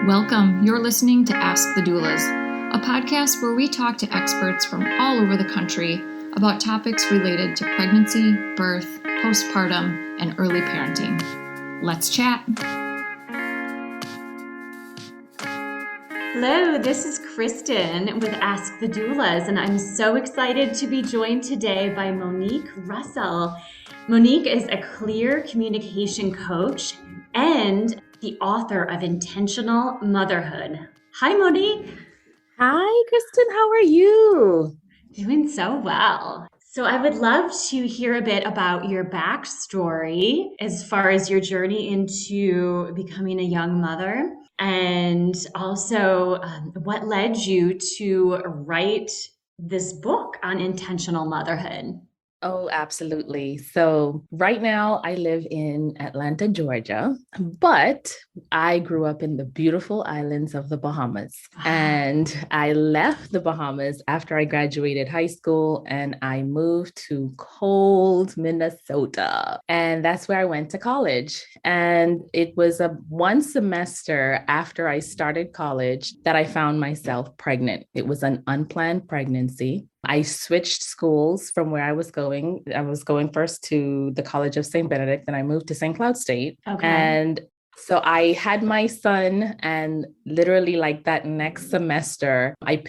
Welcome. You're listening to Ask the Doulas, a podcast where we talk to experts from all over the country about topics related to pregnancy, birth, postpartum, and early parenting. Let's chat. Hello, this is Kristin with Ask the Doulas, and I'm so excited to be joined today by Monique Russell. Monique is a clear communication coach and the author of Intentional Motherhood. Hi, Monique. Hi, Kristin. How are you? Doing so well. So I would love to hear a bit about your backstory as far as your journey into becoming a young mother, and also what led you to write this book on intentional motherhood. Oh, absolutely. So right now I live in Atlanta, Georgia, but I grew up in the beautiful islands of the Bahamas. Wow. And I left the Bahamas after I graduated high school and I moved to cold Minnesota. And that's where I went to college. And it was one semester after I started college that I found myself pregnant. It was an unplanned pregnancy. I switched schools from where I was going. I was going first to the College of St. Benedict, then I moved to St. Cloud State. Okay. And so I had my son, and literally like that next semester, I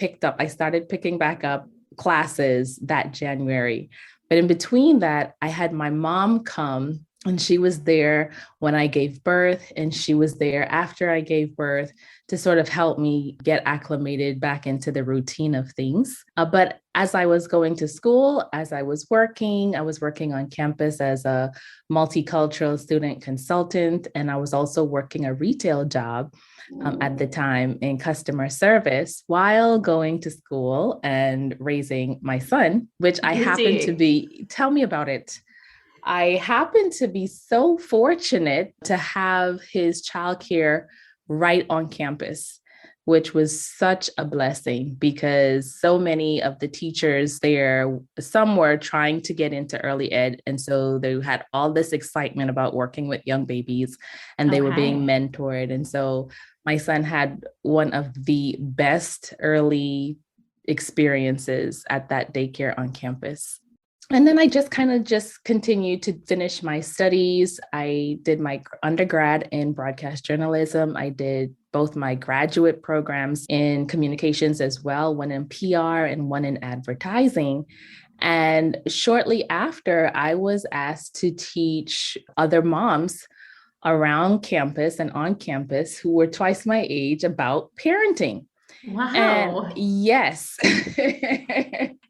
started picking back up classes that January. But in between that, I had my mom come, and she was there when I gave birth, and she was there after I gave birth to sort of help me get acclimated back into the routine of things. But as I was going to school, as I was working on campus as a multicultural student consultant, and I was also working a retail job at the time in customer service while going to school and raising my son, which I happened to be, tell me about it. I happened to be so fortunate to have his childcare right on campus, which was such a blessing because so many of the teachers there, some were trying to get into early ed. And so they had all this excitement about working with young babies and they were being mentored. And so my son had one of the best early experiences at that daycare on campus. And then I just continued to finish my studies. I did my undergrad in broadcast journalism. I did both my graduate programs in communications as well, one in PR and one in advertising. And shortly after, I was asked to teach other moms around campus and on campus who were twice my age about parenting. Wow. And yes.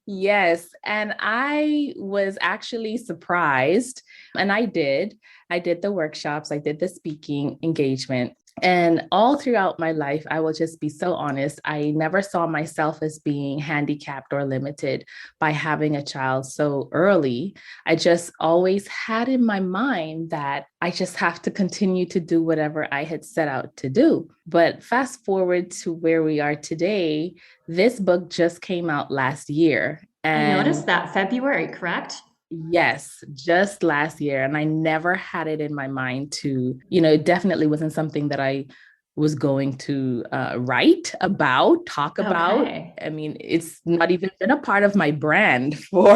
Yes. And I was actually surprised. And I did the workshops, I did the speaking engagement. And all throughout my life, I will just be so honest, I never saw myself as being handicapped or limited by having a child so early. I just always had in my mind that I just have to continue to do whatever I had set out to do. But fast forward to where we are today, this book just came out last year. And I noticed that February, correct? Yes, just last year. And I never had it in my mind to, it definitely wasn't something that I was going to write about, talk about. I mean, it's not even been a part of my brand for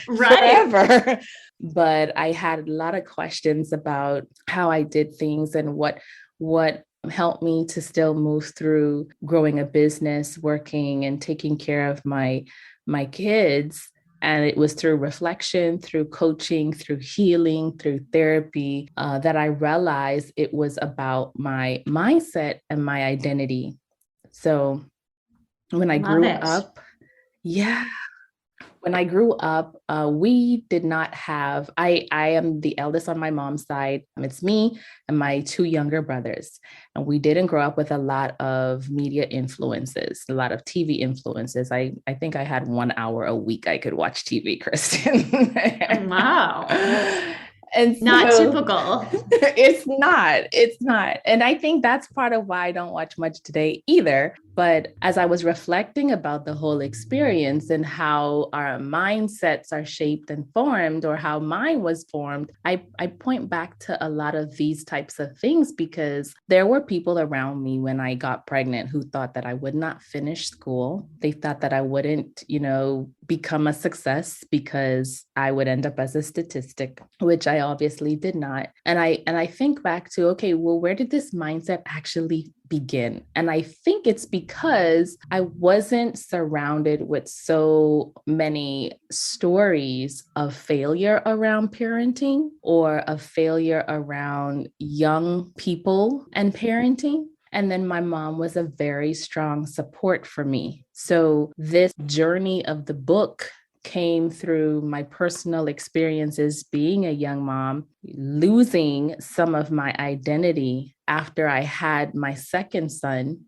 forever. But I had a lot of questions about how I did things and what helped me to still move through growing a business, working and taking care of my kids. And it was through reflection, through coaching, through healing, through therapy, that I realized it was about my mindset and my identity. So when I grew up, when I grew up, we did not have, I am the eldest on my mom's side. It's me and my two younger brothers. And we didn't grow up with a lot of media influences, a lot of TV influences. I think I had 1 hour a week I could watch TV, Kristin. Wow. And so, not typical. It's not. And I think that's part of why I don't watch much today either. But as I was reflecting about the whole experience and how our mindsets are shaped and formed, or how mine was formed, I point back to a lot of these types of things because there were people around me when I got pregnant who thought that I would not finish school. They thought that I wouldn't, become a success because I would end up as a statistic, which I obviously did not. And I think back to, okay, well, where did this mindset actually begin? And I think it's because I wasn't surrounded with so many stories of failure around parenting or of failure around young people and parenting. And then my mom was a very strong support for me. So this journey of the book came through my personal experiences being a young mom, losing some of my identity after I had my second son,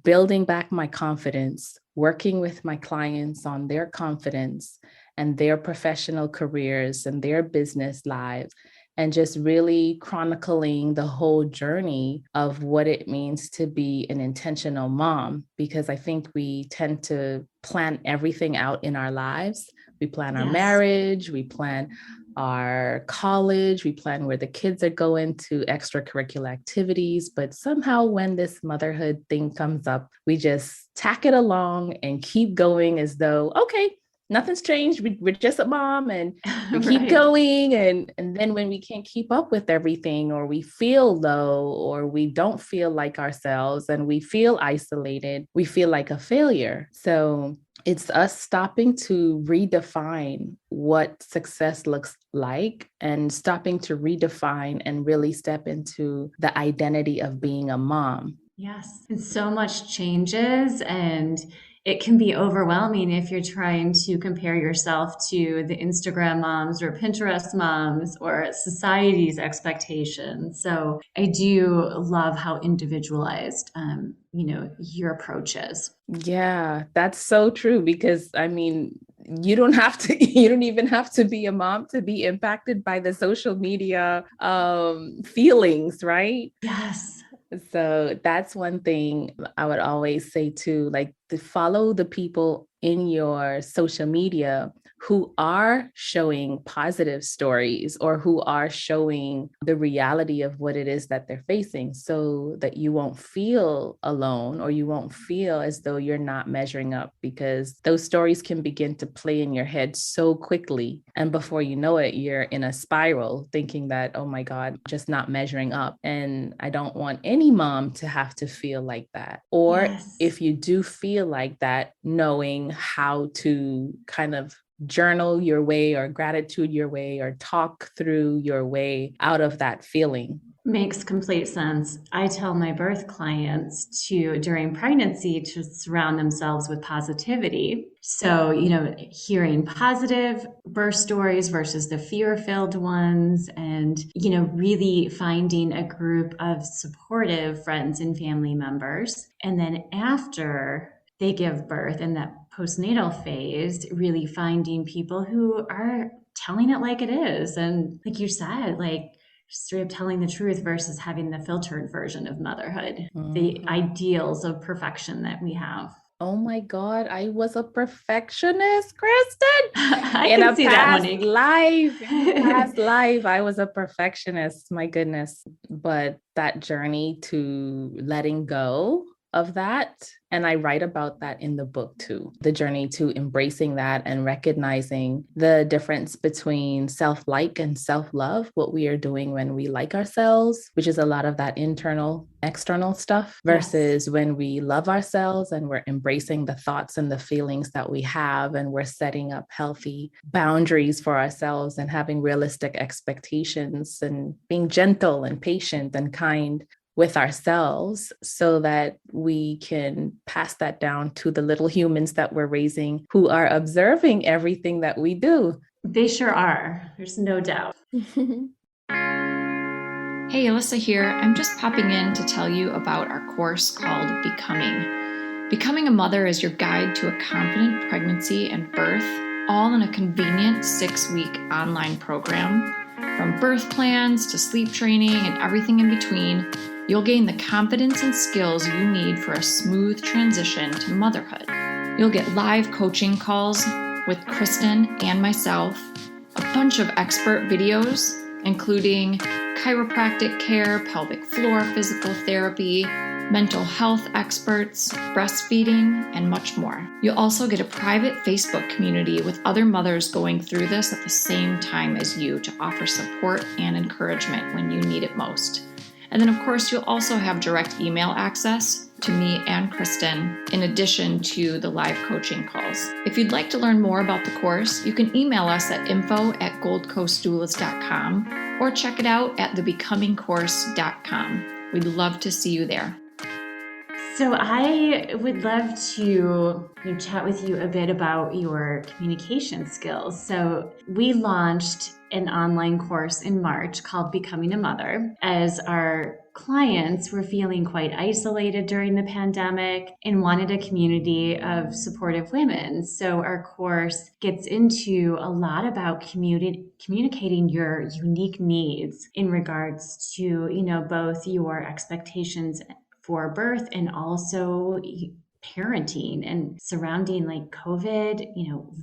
building back my confidence, working with my clients on their confidence and their professional careers and their business lives, and just really chronicling the whole journey of what it means to be an intentional mom, because I think we tend to plan everything out in our lives. We plan our marriage, we plan our college, we plan where the kids are going to extracurricular activities. But somehow when this motherhood thing comes up, we just tack it along and keep going as though, okay, nothing's changed. We're just a mom and we keep going. And then when we can't keep up with everything, or we feel low, or we don't feel like ourselves and we feel isolated, we feel like a failure. So it's us stopping to redefine what success looks like and stopping to redefine and really step into the identity of being a mom. Yes. And so much changes, and it can be overwhelming if you're trying to compare yourself to the Instagram moms or Pinterest moms or society's expectations. So I do love how individualized, your approach is. Yeah, that's so true. Because you don't even have to be a mom to be impacted by the social media feelings, right? Yes. So that's one thing I would always say too, like to follow the people in your social media who are showing positive stories or who are showing the reality of what it is that they're facing, so that you won't feel alone or you won't feel as though you're not measuring up, because those stories can begin to play in your head so quickly. And before you know it, you're in a spiral thinking that, oh my God, just not measuring up. And I don't want any mom to have to feel like that. Or if you do feel like that, knowing how to kind of journal your way or gratitude your way or talk through your way out of that feeling. Makes complete sense. I tell my birth clients during pregnancy, to surround themselves with positivity. So, hearing positive birth stories versus the fear-filled ones, and, really finding a group of supportive friends and family members. And then after they give birth in that postnatal phase, really finding people who are telling it like it is. And like you said, like, straight up telling the truth versus having the filtered version of motherhood, the ideals of perfection that we have. Oh my God, I was a perfectionist, Kristin. I can see that, Monique. In a past life, I was a perfectionist, my goodness. But that journey to letting go of that, and I write about that in the book too, the journey to embracing that and recognizing the difference between self-like and self-love, what we are doing when we like ourselves, which is a lot of that internal, external stuff, versus when we love ourselves and we're embracing the thoughts and the feelings that we have, and we're setting up healthy boundaries for ourselves and having realistic expectations and being gentle and patient and kind with ourselves, so that we can pass that down to the little humans that we're raising who are observing everything that we do. They sure are. There's no doubt. Hey, Alyssa here. I'm just popping in to tell you about our course called Becoming. Becoming a Mother is your guide to a confident pregnancy and birth, all in a convenient 6-week online program. From birth plans to sleep training and everything in between, You'll gain the confidence and skills you need for a smooth transition to motherhood. You'll get live coaching calls with Kristin and myself, a bunch of expert videos, including chiropractic care, pelvic floor physical therapy, mental health experts, breastfeeding, and much more. You'll also get a private Facebook community with other mothers going through this at the same time as you to offer support and encouragement when you need it most. And then, of course, you'll also have direct email access to me and Kristin, in addition to the live coaching calls. If you'd like to learn more about the course, you can email us at info@goldcoastdoulas.com or check it out at thebecomingcourse.com. We'd love to see you there. So I would love to chat with you a bit about your communication skills. So we launched an online course in March called Becoming a Mother, as our clients were feeling quite isolated during the pandemic and wanted a community of supportive women. So our course gets into a lot about communicating your unique needs in regards to, both your expectations for birth and also parenting and surrounding like COVID,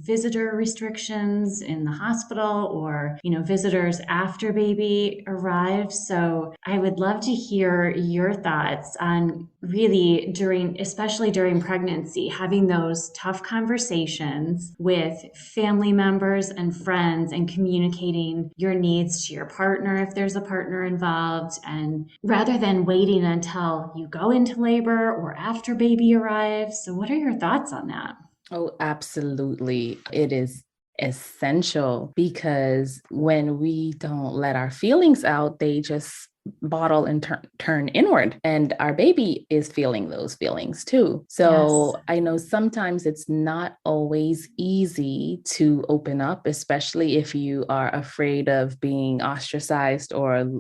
visitor restrictions in the hospital or, visitors after baby arrives. So I would love to hear your thoughts on really especially during pregnancy, having those tough conversations with family members and friends and communicating your needs to your partner if there's a partner involved, and rather than waiting until you go into labor or after baby arrives. So what are your thoughts on that? Oh, absolutely. It is essential because when we don't let our feelings out, they just bottle and turn inward. And our baby is feeling those feelings too. So yes. I know sometimes it's not always easy to open up, especially if you are afraid of being ostracized or,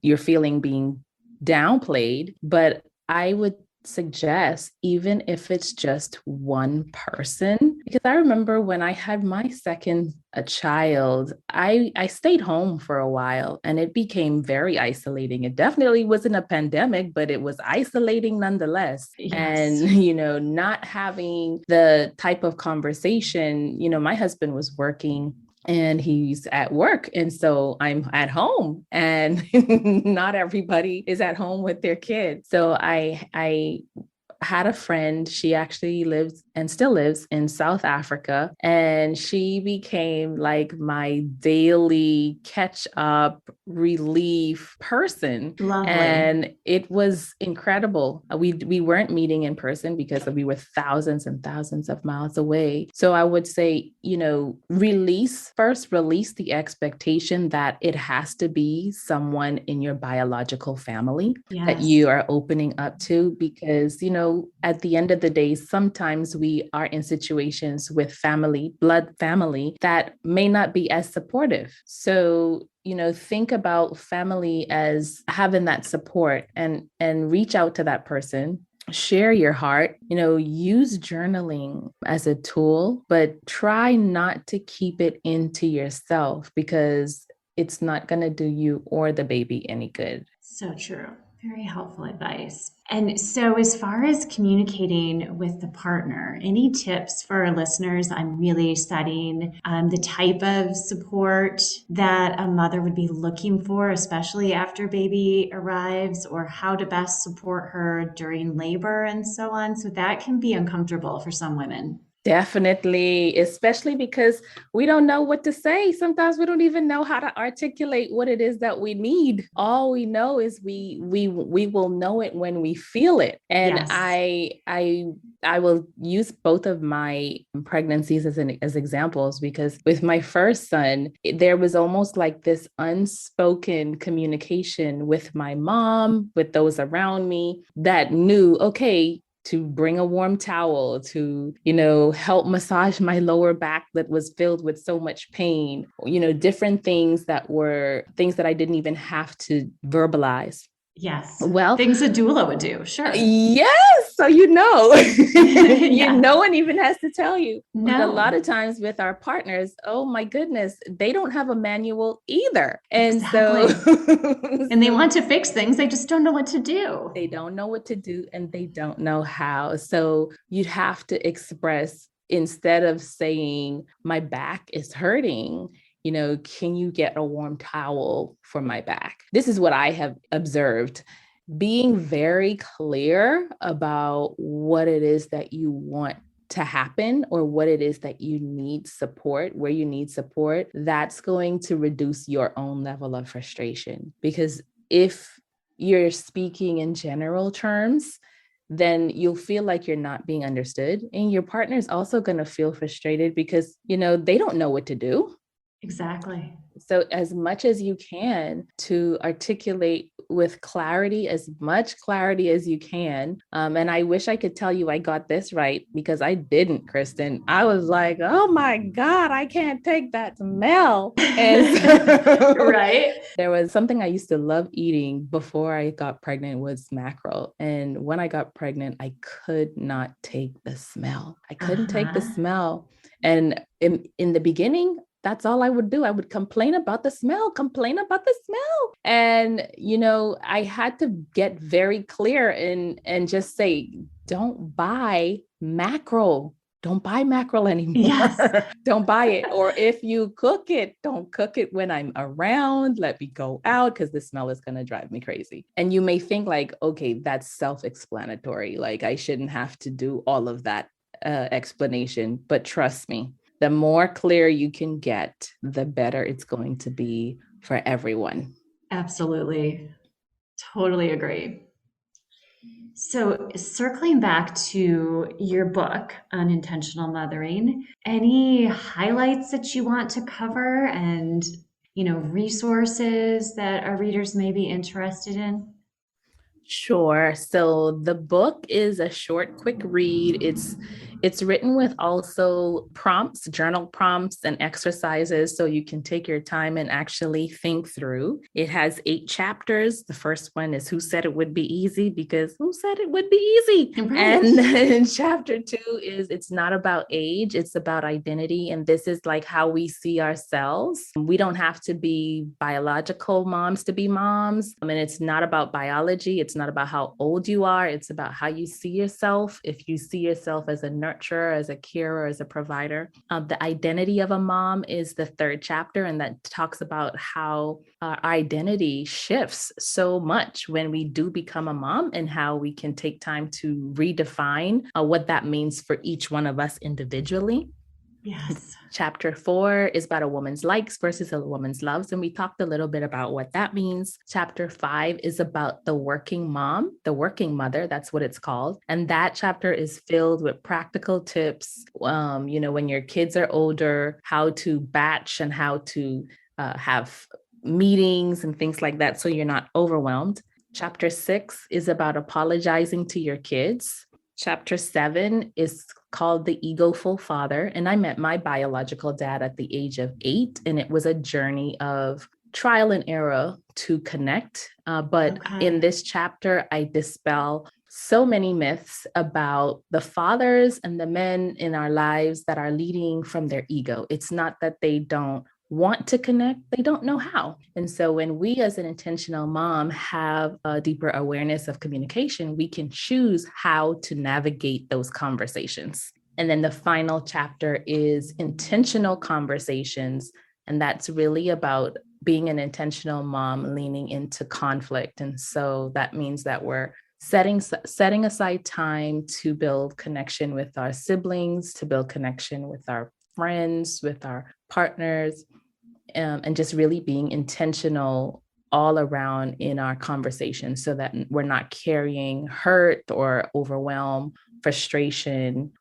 you're feeling being downplayed. But I would suggest, even if it's just one person, because I remember when I had my second child, I stayed home for a while and it became very isolating. It definitely wasn't a pandemic, but it was isolating nonetheless. Yes. And, not having the type of conversation, my husband was working and he's at work. And so I'm at home and not everybody is at home with their kids. So I had a friend, she actually lives and still lives in South Africa. And she became like my daily catch up relief person. Lovely. And it was incredible. We weren't meeting in person because we were thousands and thousands of miles away. So I would say, release the expectation that it has to be someone in your biological family yes. that you are opening up to, because, at the end of the day, sometimes we are in situations with blood family that may not be as supportive. So, think about family as having that support and reach out to that person. Share your heart, use journaling as a tool, but try not to keep it into yourself because it's not going to do you or the baby any good. So true. Very helpful advice. And so as far as communicating with the partner, any tips for our listeners on really setting the type of support that a mother would be looking for, especially after baby arrives, or how to best support her during labor and so on? So that can be uncomfortable for some women. Definitely, especially because we don't know what to say. Sometimes we don't even know how to articulate what it is that we need. All we know is we will know it when we feel it. And yes. I will use both of my pregnancies as examples, because with my first son, there was almost like this unspoken communication with my mom, with those around me that knew, okay, to bring a warm towel, to, help massage my lower back that was filled with so much pain, different things that were things that I didn't even have to verbalize. Yes. Well, things a doula would do. Sure. yes. So, you Yeah. no one even has to tell you. No. But a lot of times with our partners, oh my goodness, they don't have a manual either. And Exactly. so, And they want to fix things. They just don't know what to do. they don't know what to do and they don't know how. So you'd have to express, instead of saying, my back is hurting, can you get a warm towel for my back? This is what I have observed. Being very clear about what it is that you want to happen or what it is that you need support, where you need support, that's going to reduce your own level of frustration. Because if you're speaking in general terms, then you'll feel like you're not being understood. And your partner is also going to feel frustrated because, they don't know what to do. Exactly. So as much as you can to articulate with clarity, as much clarity as you can. And I wish I could tell you I got this right, because I didn't, Kristin. I was like, oh my God, I can't take that smell. And so, right. There was something I used to love eating before I got pregnant was mackerel. And when I got pregnant, I could not take the smell. I couldn't take the smell. And in the beginning, that's all I would do. I would complain about the smell. And, I had to get very clear and just say, don't buy mackerel. Don't buy mackerel anymore. Yes. Don't buy it. Or if you cook it, don't cook it when I'm around. Let me go out because the smell is going to drive me crazy. And you may think like, okay, that's self-explanatory. Like I shouldn't have to do all of that explanation, but trust me, the more clear you can get, the better it's going to be for everyone. Absolutely. Totally agree. So circling back to your book on intentional mothering, any highlights that you want to cover and, resources that our readers may be interested in? Sure. So the book is a short, quick read. It's written with also prompts, journal prompts and exercises, so you can take your time and actually think through. It has 8 chapters. The first one is Who Said It Would Be Easy? Because who said it would be easy? Right. And then chapter 2 is It's Not About Age, it's about identity. And this is like how we see ourselves. We don't have to be biological moms to be moms. And it's not about biology. It's not about how old you are. It's about how you see yourself. If you see yourself as a nurturer, as a carer, as a provider. The identity of a mom is the 3rd chapter, and that talks about how our identity shifts so much when we do become a mom and how we can take time to redefine what that means for each one of us individually. Yes. Chapter 4 is about a woman's likes versus a woman's loves. And we talked a little bit about what that means. Chapter 5 is about the working mom, the working mother. That's what it's called. And that chapter is filled with practical tips, when your kids are older, how to batch and how to have meetings and things like that, so you're not overwhelmed. Chapter 6 is about apologizing to your kids. Chapter 7 is called The Egoful Father. And I met my biological dad at the age of 8. And it was a journey of trial and error to connect. But in this chapter, I dispel so many myths about the fathers and the men in our lives that are leading from their ego. It's not that they don't want to connect, they don't know how. And so when we as an intentional mom have a deeper awareness of communication, we can choose how to navigate those conversations. And then the final chapter is intentional conversations. And that's really about being an intentional mom leaning into conflict. And so that means that we're setting aside time to build connection with our siblings, to build connection with our friends, with our partners, and just really being intentional all around in our conversation so that we're not carrying hurt or overwhelm, frustration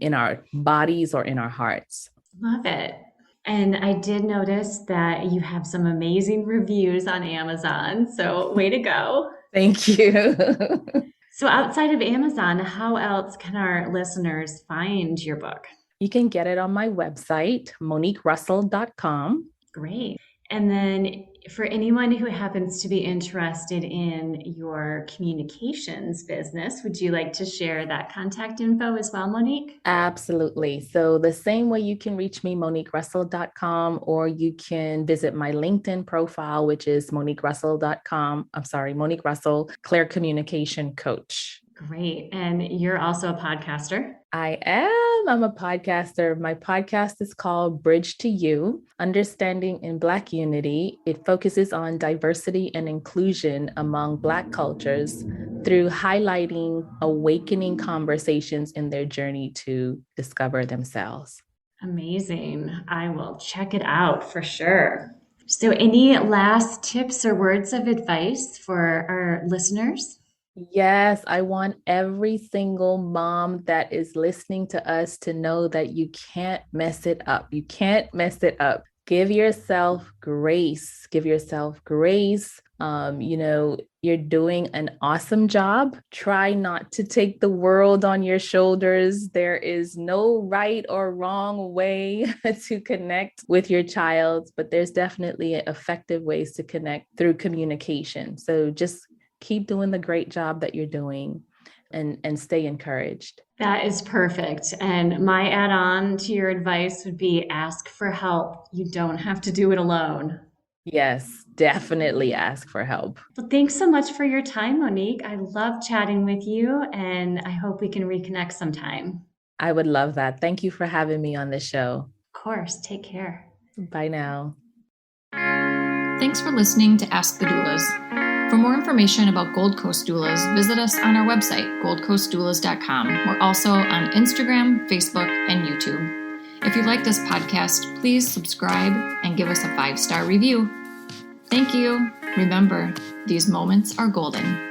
in our bodies or in our hearts. Love it. And I did notice that you have some amazing reviews on Amazon. So way to go. Thank you. So outside of Amazon, how else can our listeners find your book? You can get it on my website, moniquerussell.com. Great. And then for anyone who happens to be interested in your communications business, would you like to share that contact info as well, Monique? Absolutely. So the same way you can reach me, MoniqueRussell.com, or you can visit my LinkedIn profile, which is MoniqueRussell.com. I'm sorry, Monique Russell, Clear Communication Coach. Great. And you're also a podcaster? I am. I'm a podcaster. My podcast is called Bridge to You, Understanding in Black Unity. It focuses on diversity and inclusion among Black cultures through highlighting awakening conversations in their journey to discover themselves. Amazing. I will check it out for sure. So, any last tips or words of advice for our listeners? Yes, I want every single mom that is listening to us to know that you can't mess it up. You can't mess it up. Give yourself grace. Give yourself grace. You're doing an awesome job. Try not to take the world on your shoulders. There is no right or wrong way to connect with your child, but there's definitely effective ways to connect through communication. So just keep doing the great job that you're doing and stay encouraged. That is perfect. And my add-on to your advice would be ask for help. You don't have to do it alone. Yes, definitely ask for help. Well, thanks so much for your time, Monique. I love chatting with you, and I hope we can reconnect sometime. I would love that. Thank you for having me on the show. Of course. Take care. Bye now. Thanks for listening to Ask the Doulas. For more information about Gold Coast Doulas, visit us on our website, goldcoastdoulas.com. We're also on Instagram, Facebook, and YouTube. If you like this podcast, please subscribe and give us a 5-star review. Thank you. Remember, these moments are golden.